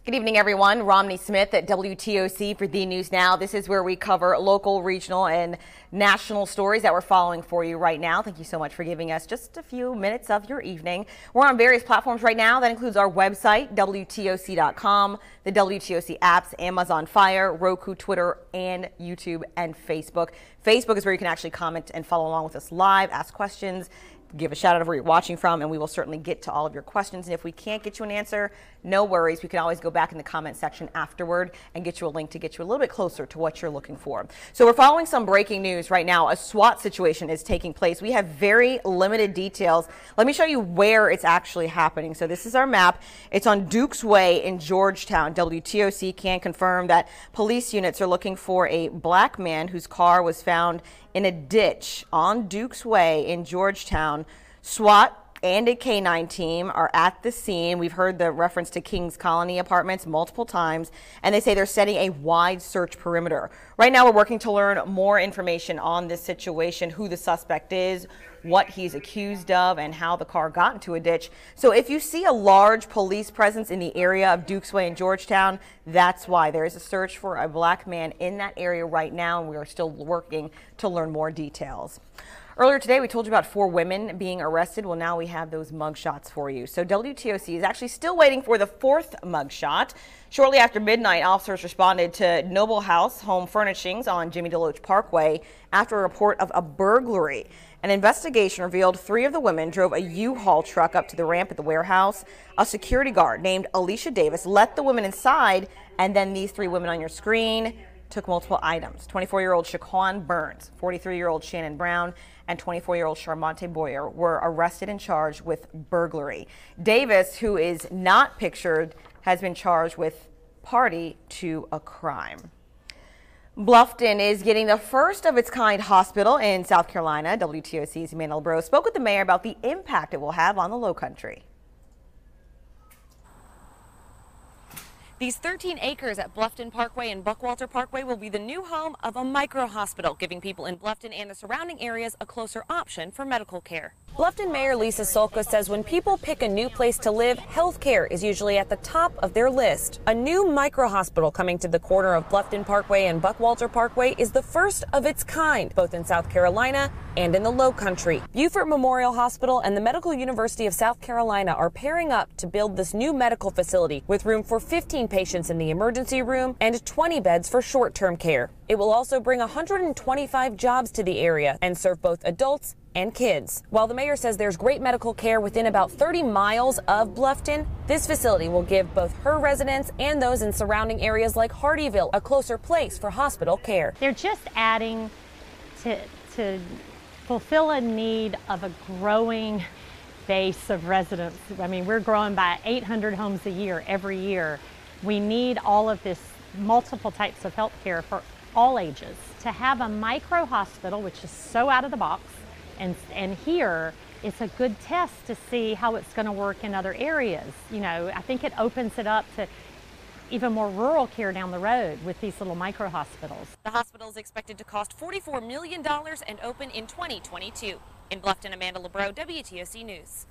Good evening, everyone. Romney Smith at WTOC for The News Now. This is where we cover local, regional, and national stories that we're following for you right now. Thank you so much for giving us just a few minutes of your evening. We're on various platforms right now. That includes our website, WTOC.com, the WTOC apps, Amazon Fire, Roku, Twitter, and YouTube and Facebook. Facebook is where you can actually comment and follow along with us live, ask questions, give a shout out of where you're watching from, and we will certainly get to all of your questions. And if we can't get you an answer, no worries. We can always go back in the comment section afterward and get you a link to get you a little bit closer to what you're looking for. So we're following some breaking news right now. A SWAT situation is taking place. We have very limited details. Let me show you where it's actually happening. So this is our map. It's on Dukes Way in Georgetown. WTOC can confirm that police units are looking for a black man whose car was found in a ditch on Dukes Way in Georgetown. SWAT and a K-9 team are at the scene. We've heard the reference to Kings Colony Apartments multiple times, and they say they're setting a wide search perimeter. Right now, we're working to learn more information on this situation, who the suspect is, what he's accused of, and how the car got into a ditch. So if you see a large police presence in the area of Dukes Way in Georgetown, that's why. There is a search for a black man in that area right now, and we are still working to learn more details. Earlier today, we told you about 4 women being arrested. Well, now we have those mugshots for you. So WTOC is actually still waiting for the 4th mugshot. Shortly after midnight, officers responded to Noble House Home Furnishings on Jimmy DeLoach Parkway after a report of a burglary. An investigation revealed 3 of the women drove a U-Haul truck up to the ramp at the warehouse. A security guard named Alicia Davis let the women inside, and then these 3 women on your screen took multiple items. 24-year-old Shaquan Burns, 43-year-old Shannon Brown, and 24-year-old Charmonte Boyer were arrested and charged with burglary. Davis, who is not pictured, has been charged with party to a crime. Bluffton is getting the first of its kind hospital in South Carolina. WTOC's Amanda LeBrow spoke with the mayor about the impact it will have on the Lowcountry. These 13 acres at Bluffton Parkway and Buckwalter Parkway will be the new home of a micro-hospital, giving people in Bluffton and the surrounding areas a closer option for medical care. Bluffton Mayor Lisa Sulka says when people pick a new place to live, health care is usually at the top of their list. A new micro-hospital coming to the corner of Bluffton Parkway and Buckwalter Parkway is the first of its kind, both in South Carolina and in the Lowcountry. Beaufort Memorial Hospital and the Medical University of South Carolina are pairing up to build this new medical facility with room for 15 patients in the emergency room and 20 beds for short-term care. It will also bring 125 jobs to the area and serve both adults and kids. While the mayor says there's great medical care within about 30 miles of Bluffton, this facility will give both her residents and those in surrounding areas like Hardeeville a closer place for hospital care. They're just adding to fulfill a need of a growing base of residents. I mean, we're growing by 800 homes a year every year. We need all of this multiple types of health care for all ages. To have a micro hospital, which is so out of the box, and here it's a good test to see how it's going to work in other areas. You know, I think it opens it up to even more rural care down the road with these little micro hospitals. The hospital is expected to cost $44 million and open in 2022. In Bluffton, Amanda LeBrow, WTOC News.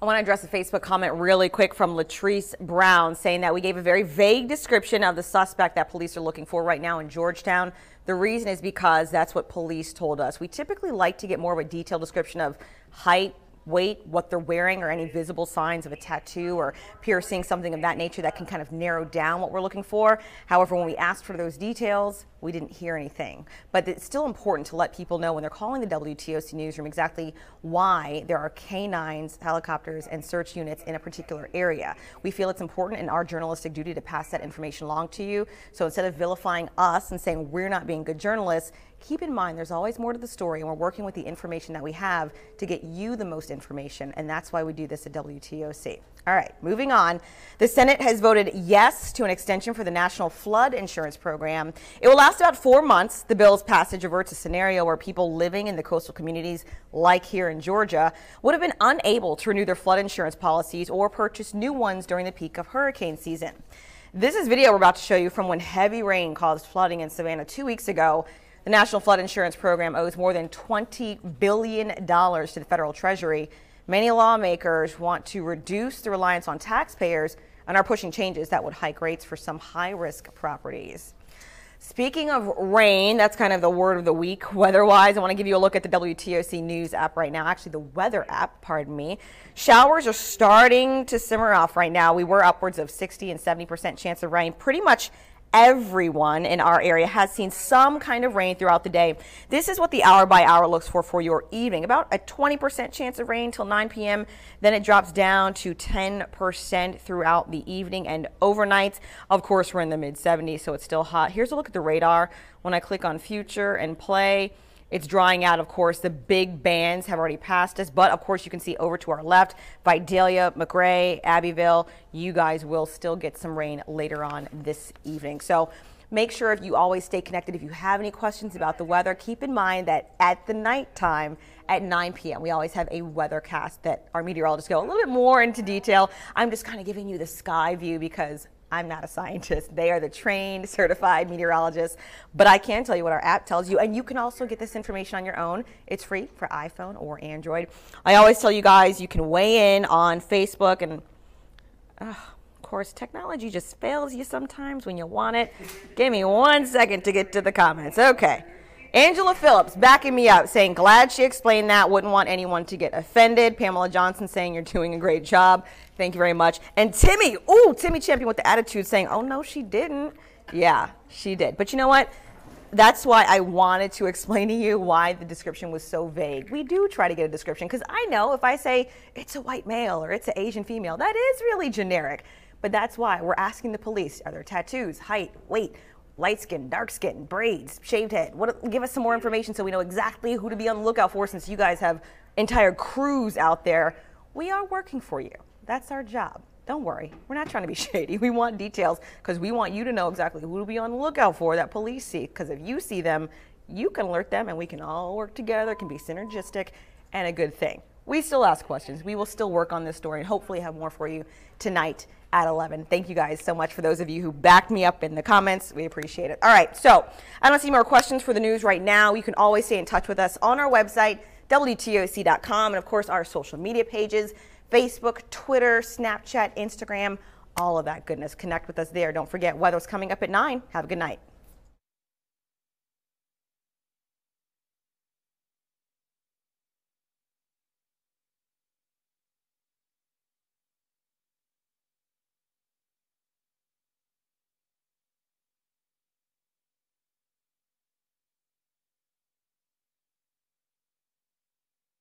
I want to address a Facebook comment really quick from Latrice Brown saying that we gave a very vague description of the suspect that police are looking for right now in Georgetown. The reason is because that's what police told us. We typically like to get more of a detailed description of height, weight, what they're wearing, or any visible signs of a tattoo or piercing, something of that nature that can kind of narrow down what we're looking for. However, when we asked for those details, we didn't hear anything. But it's still important to let people know when they're calling the WTOC newsroom exactly why there are K-9s, helicopters, and search units in a particular area. We feel it's important in our journalistic duty to pass that information along to you. So instead of vilifying us and saying we're not being good journalists, keep in mind there's always more to the story, and we're working with the information that we have to get you the most information, and that's why we do this at WTOC. All right, moving on. The Senate has voted yes to an extension for the National Flood Insurance Program. It will last about 4 months. The bill's passage averts a scenario where people living in the coastal communities, like here in Georgia, would have been unable to renew their flood insurance policies or purchase new ones during the peak of hurricane season. This is video we're about to show you from when heavy rain caused flooding in Savannah 2 weeks ago. The National Flood Insurance Program owes more than $20 billion to the federal treasury. Many lawmakers want to reduce the reliance on taxpayers and are pushing changes that would hike rates for some high-risk properties. Speaking of rain, that's kind of the word of the week weather-wise. I want to give you a look at the WTOC News app right now, actually the weather app, pardon me. Showers are starting to simmer off right now. We were upwards of 60 and 70% chance of rain. Pretty much everyone in our area has seen some kind of rain throughout the day. This is what the hour by hour looks for your evening. About a 20% chance of rain till 9 p.m. Then it drops down to 10% throughout the evening and overnight. Of course, we're in the mid 70s, so it's still hot. Here's a look at the radar. When I click on future and play, it's drying out, of course. The big bands have already passed us, but of course you can see over to our left, Vidalia, McRae, Abbeville. You guys will still get some rain later on this evening. So make sure you always stay connected. If you have any questions about the weather, keep in mind that at the nighttime at 9 p.m. we always have a weathercast that our meteorologists go a little bit more into detail. I'm just kind of giving you the sky view because I'm not a scientist. They are the trained, certified meteorologists, but I can tell you what our app tells you, and you can also get this information on your own. It's free for iPhone or Android. I always tell you guys you can weigh in on Facebook, and of course, technology just fails you sometimes when you want it. Give me 1 second to get to the comments. Okay. Angela Phillips backing me up, saying, glad she explained that, wouldn't want anyone to get offended. Pamela Johnson saying, you're doing a great job. Thank you very much. And Timmy, Timmy Champion with the attitude saying, oh no, she didn't. Yeah, she did. But you know what? That's why I wanted to explain to you why the description was so vague. We do try to get a description because I know if I say it's a white male or it's an Asian female, that is really generic. But that's why we're asking the police, are there tattoos, height, weight, light skin, dark skin, braids, shaved head? Give us some more information so we know exactly who to be on the lookout for, since you guys have entire crews out there. We are working for you. That's our job. Don't worry. We're not trying to be shady. We want details because we want you to know exactly who to be on the lookout for that police see. Because if you see them, you can alert them and we can all work together. It can be synergistic and a good thing. We still ask questions. We will still work on this story and hopefully have more for you tonight at 11. Thank you guys so much for those of you who backed me up in the comments. We appreciate it. All right, so I don't see more questions for the news right now. You can always stay in touch with us on our website, WTOC.com, and of course our social media pages, Facebook, Twitter, Snapchat, Instagram, all of that goodness. Connect with us there. Don't forget, weather's coming up at 9. Have a good night.